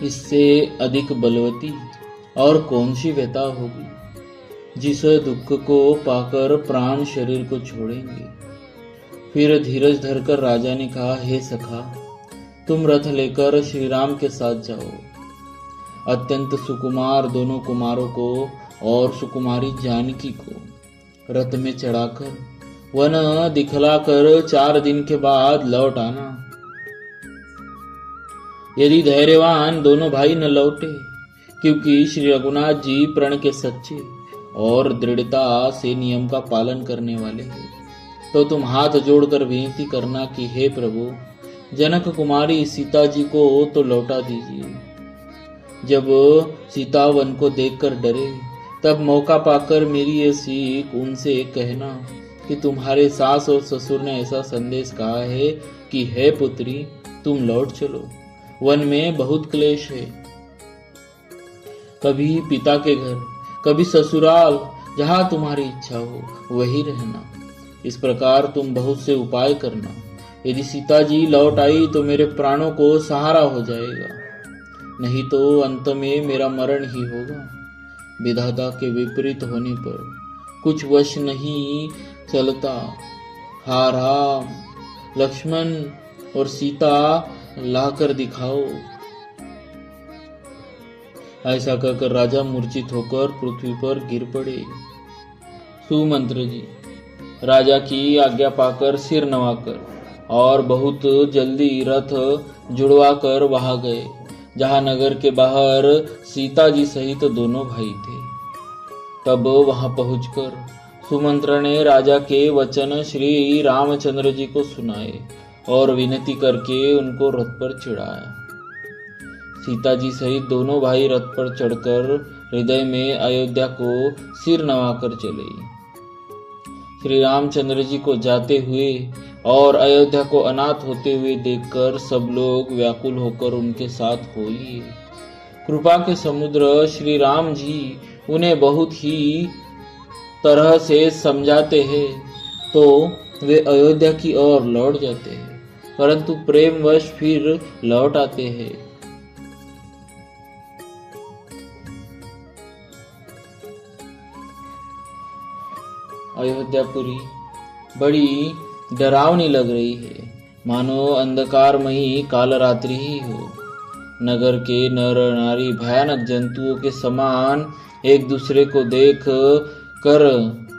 इससे अधिक बलवती और कौन सी व्यथा होगी जिस दुख को पाकर प्राण शरीर को छोड़ेंगे। फिर धीरज धरकर राजा ने कहा, हे सखा, तुम रथ लेकर श्री राम के साथ जाओ। अत्यंत सुकुमार दोनों कुमारों को और सुकुमारी जानकी को रथ में चढ़ाकर वन दिखलाकर 4 दिन के बाद लौट आना। यदि धैर्यवान दोनों भाई न लौटे, क्योंकि श्री रघुनाथ जी प्रण के सच्चे और दृढ़ता से नियम का पालन करने वाले हैं, तो तुम हाथ जोड़कर विनती करना कि हे प्रभु, जनक कुमारी सीता जी को तो लौटा दीजिए। जब सीता वन को देखकर डरे, तब मौका पाकर मेरी ये सीख उनसे कहना कि तुम्हारे सास और ससुर ने ऐसा संदेश कहा है कि हे पुत्री, तुम लौट चलो, वन में बहुत क्लेश है। कभी पिता के घर, कभी ससुराल, जहां तुम्हारी इच्छा हो वही रहना। इस प्रकार तुम बहुत से उपाय करना। यदि सीता जी लौट आई तो मेरे प्राणों को सहारा हो जाएगा, नहीं तो अंत में मेरा मरण ही होगा। विधाता के विपरीत होने पर कुछ वश नहीं चलता। हा राम, लक्ष्मण और सीता लाकर दिखाओ। ऐसा कहकर राजा मूर्छित होकर पृथ्वी पर गिर पड़े। सुमंत्र जी राजा की आज्ञा पाकर सिर नवाकर और बहुत जल्दी रथ जुड़वाकर वहां गए, जहां नगर के बाहर सीता जी सहित दोनों भाई थे। तब वहां पहुंचकर सुमंत्र ने राजा के वचन श्री रामचंद्र जी को सुनाए और विनती करके उनको रथ पर चढ़ाया। सीता जी सहित दोनों भाई रथ पर चढ़कर हृदय में अयोध्या को सिर नवाकर चले। श्री रामचंद्र जी को जाते हुए और अयोध्या को अनाथ होते हुए देखकर सब लोग व्याकुल होकर उनके साथ हो लिए। कृपा के समुद्र श्री राम जी उन्हें बहुत ही तरह से समझाते हैं तो वे अयोध्या की ओर लौट जाते हैं, परंतु प्रेमवश फिर लौट आते हैं। अयोध्यापुरी बड़ी डरावनी लग रही है, मानो अंधकारमयी कालरात्रि ही हो। नगर के नर नारी भयानक जंतुओं के समान एक दूसरे को देख कर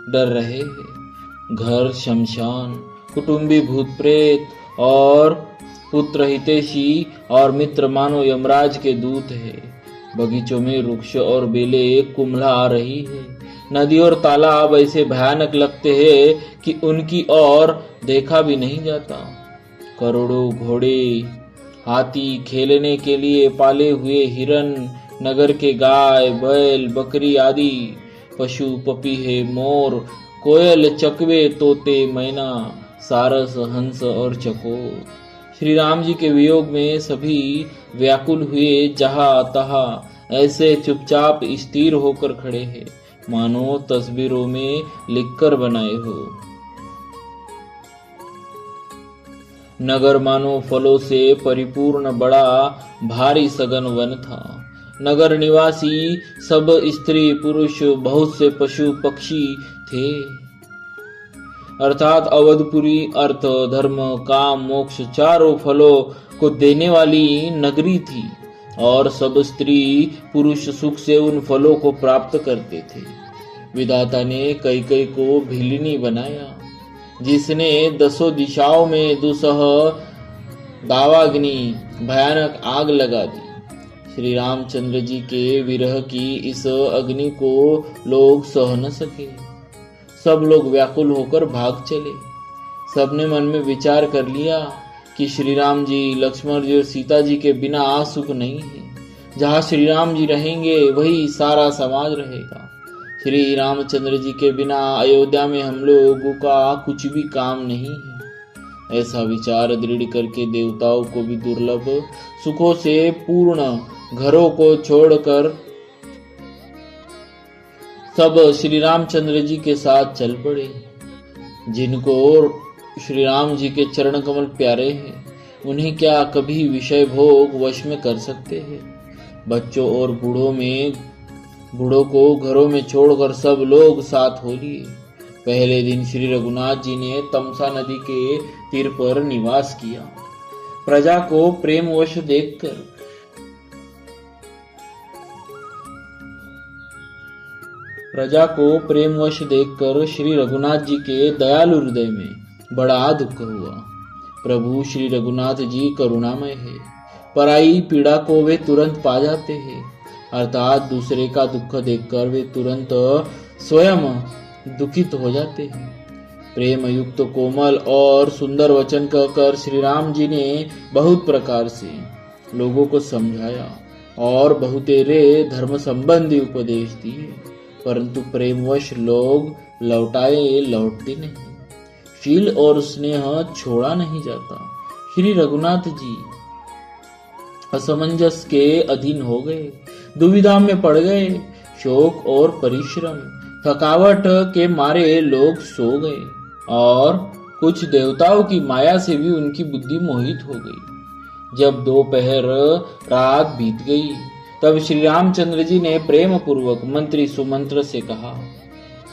डर रहे हैं। घर शमशान, कुटुंबी भूत प्रेत और पुत्र हितैषी और मित्र मानो यमराज के दूत है। बगीचों में वृक्ष और बेले कुम्हला आ रही है। नदी और तालाब ऐसे भयानक लगते हैं कि उनकी ओर देखा भी नहीं जाता। करोड़ों घोड़े, हाथी, खेलने के लिए पाले हुए हिरन, नगर के गाय, बैल, बकरी आदि पशु, पपीहे, मोर, कोयल, चकवे, तोते, मैना, सारस, हंस और चकोर श्री राम जी के वियोग में सभी व्याकुल हुए जहां तहां ऐसे चुपचाप स्थिर होकर खड़े हैं, मानो तस्वीरों में लिखकर बनाए हो। नगर मानो फलों से परिपूर्ण बड़ा भारी सघन वन था। नगर निवासी सब स्त्री पुरुष, बहुत से पशु पक्षी थे। अर्थात अवधपुरी अर्थ, धर्म, काम, मोक्ष चारों फलों को देने वाली नगरी थी और सब स्त्री पुरुष सुख से उन फलों को प्राप्त करते थे। विधाता ने कैकेयी को भिलिनी बनाया, जिसने 10 दिशाओं में दुसह दावाग्नि भयानक आग लगा दी। श्री रामचंद्र जी के विरह की इस अग्नि को लोग सह न सके। सब लोग व्याकुल होकर भाग चले। सबने मन में विचार कर लिया कि श्री राम जी, लक्ष्मण जी और सीता जी के बिना सुख नहीं है। जहाँ श्री राम जी रहेंगे वही सारा समाज रहेगा। श्री रामचंद्र जी के बिना अयोध्या में हम लोगों का कुछ भी काम नहीं है। ऐसा विचार दृढ़ करके देवताओं को भी दुर्लभ सुखों से पूर्ण घरों को छोड़कर सब श्री रामचंद्र जी के साथ चल पड़े। जिनको श्री राम जी के चरण कमल प्यारे हैं, उन्हें क्या कभी विषय भोग वश में कर सकते हैं। बच्चों और बूढ़ों को घरों में छोड़कर सब लोग साथ हो लिए। पहले दिन श्री रघुनाथ जी ने तमसा नदी के तीर पर निवास किया। प्रजा को प्रेमवश देखकर श्री रघुनाथ जी के दयालु हृदय में बड़ा दुख हुआ। प्रभु श्री रघुनाथ जी करुणामय है, पराई पीड़ा को वे तुरंत पा जाते हैं, अर्थात दूसरे का दुख देखकर वे तुरंत स्वयं दुखित हो जाते हैं। प्रेम युक्त कोमल और सुंदर वचन कहकर श्री राम जी ने बहुत प्रकार से लोगों को समझाया और बहुतेरे धर्म संबंधी उपदेश दिए, परंतु प्रेमवश लोग लौटते नहीं। शील और स्नेह छोड़ा नहीं जाता। श्री रघुनाथ जी असमंजस के अधीन हो गए, दुविधा में पड़ गए। शोक और परिश्रम, थकावट के मारे लोग सो गए और कुछ देवताओं की माया से भी उनकी बुद्धि मोहित हो गई। जब दोपहर रात बीत गई तब श्री रामचंद्र जी ने प्रेम पूर्वक मंत्री सुमंत्र से कहा,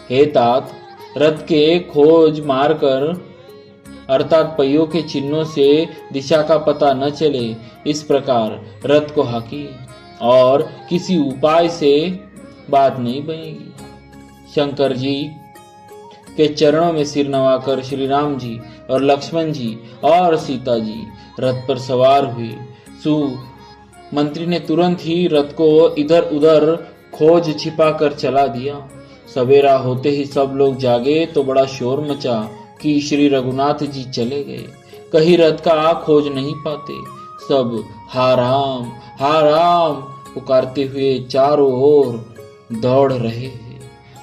हे तात, रथ के खोज मारकर अर्थात पहियों के चिन्हों से दिशा का पता न चले, इस प्रकार रथ को हाकिए और किसी उपाय से बात नहीं बनेगी। शंकर जी के चरणों में सिर नवाकर श्री राम जी और लक्ष्मण जी और सीता जी रथ पर सवार हुए। मंत्री ने तुरंत ही रथ को इधर उधर खोज छिपा कर चला दिया। सवेरा होते ही सब लोग जागे तो बड़ा शोर मचा कि श्री रघुनाथ जी चले गए, कहीं रथ का खोज नहीं पाते। सब हा राम पुकारते हुए चारों ओर दौड़ रहे हैं,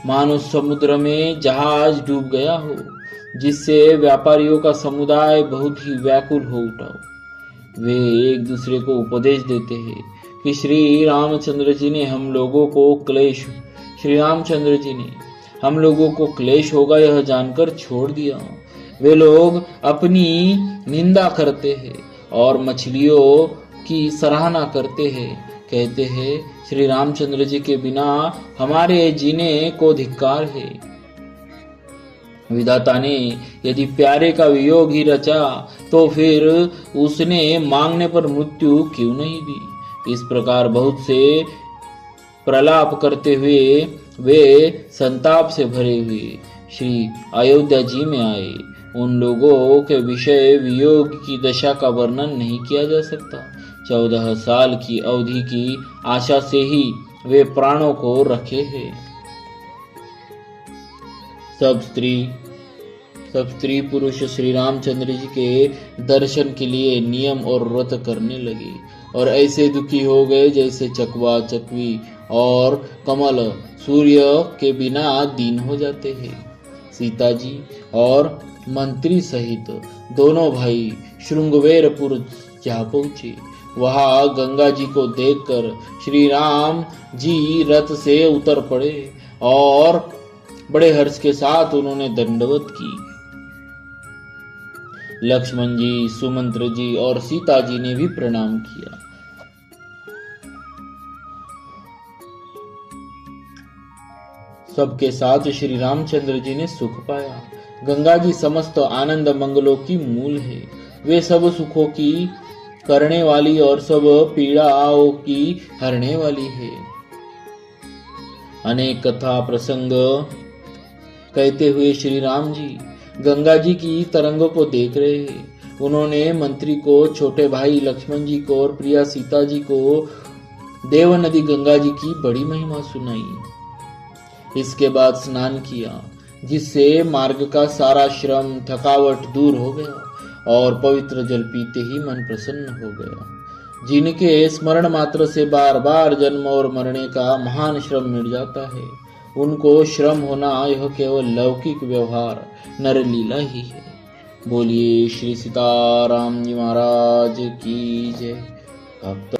मानो समुद्र में जहाज डूब गया हो, जिससे व्यापारियों का समुदाय बहुत ही व्याकुल हो उठा। वे एक दूसरे को उपदेश देते हैं कि श्री रामचंद्र जी ने हम लोगों को क्लेश होगा यह जानकर छोड़ दिया। वे लोग अपनी निंदा करते हैं और मछलियों की सराहना करते हैं, कहते हैं श्री रामचंद्र जी के बिना हमारे जीने को धिक्कार है। विधाता ने यदि प्यारे का वियोग ही रचा तो फिर उसने मांगने पर मृत्यु क्यों नहीं दी। इस प्रकार बहुत से प्रलाप करते हुए वे संताप से भरे हुए श्री अयोध्या जी में आए। उन लोगों के विषय वियोग की दशा का वर्णन नहीं किया जा सकता। 14 साल की अवधि की आशा से ही वे प्राणों को रखे हैं। सब स्त्री पुरुष श्री रामचंद्र जी के दर्शन के लिए नियम और व्रत करने लगे और ऐसे दुखी हो गए जैसे चकवा चकवी और कमल सूर्य के बिना दीन हो जाते हैं। सीता जी और मंत्री सहित दोनों भाई श्रृंगवेरपुर जा पहुंचे। वहां गंगा जी को देखकर श्री राम जी रथ से उतर पड़े और बड़े हर्ष के साथ उन्होंने दंडवत की। लक्ष्मण जी, सुमंत्र जी और सीता जी ने भी प्रणाम किया। सबके साथ श्री रामचंद्र जी ने सुख पाया। गंगा जी समस्त आनंद मंगलों की मूल है। वे सब सुखों की करने वाली और सब पीड़ाओं की हरने वाली है। अनेक कथा प्रसंग कहते हुए श्री राम जी गंगा जी की तरंगों को देख रहे हैं। उन्होंने मंत्री को, छोटे भाई लक्ष्मण जी को और प्रिया सीता जी को देव नदी गंगा जी की बड़ी महिमा सुनाई। इसके बाद स्नान किया, जिससे मार्ग का सारा श्रम थकावट दूर हो गया और पवित्र जल पीते ही मन प्रसन्न हो गया। जिनके स्मरण मात्र से बार बार जन्म और मरने का महान श्रम मिट जाता है, उनको श्रम होना यह केवल लौकिक व्यवहार नरलीला ही है। बोलिए श्री सीताराम जी महाराज की जय। भक्त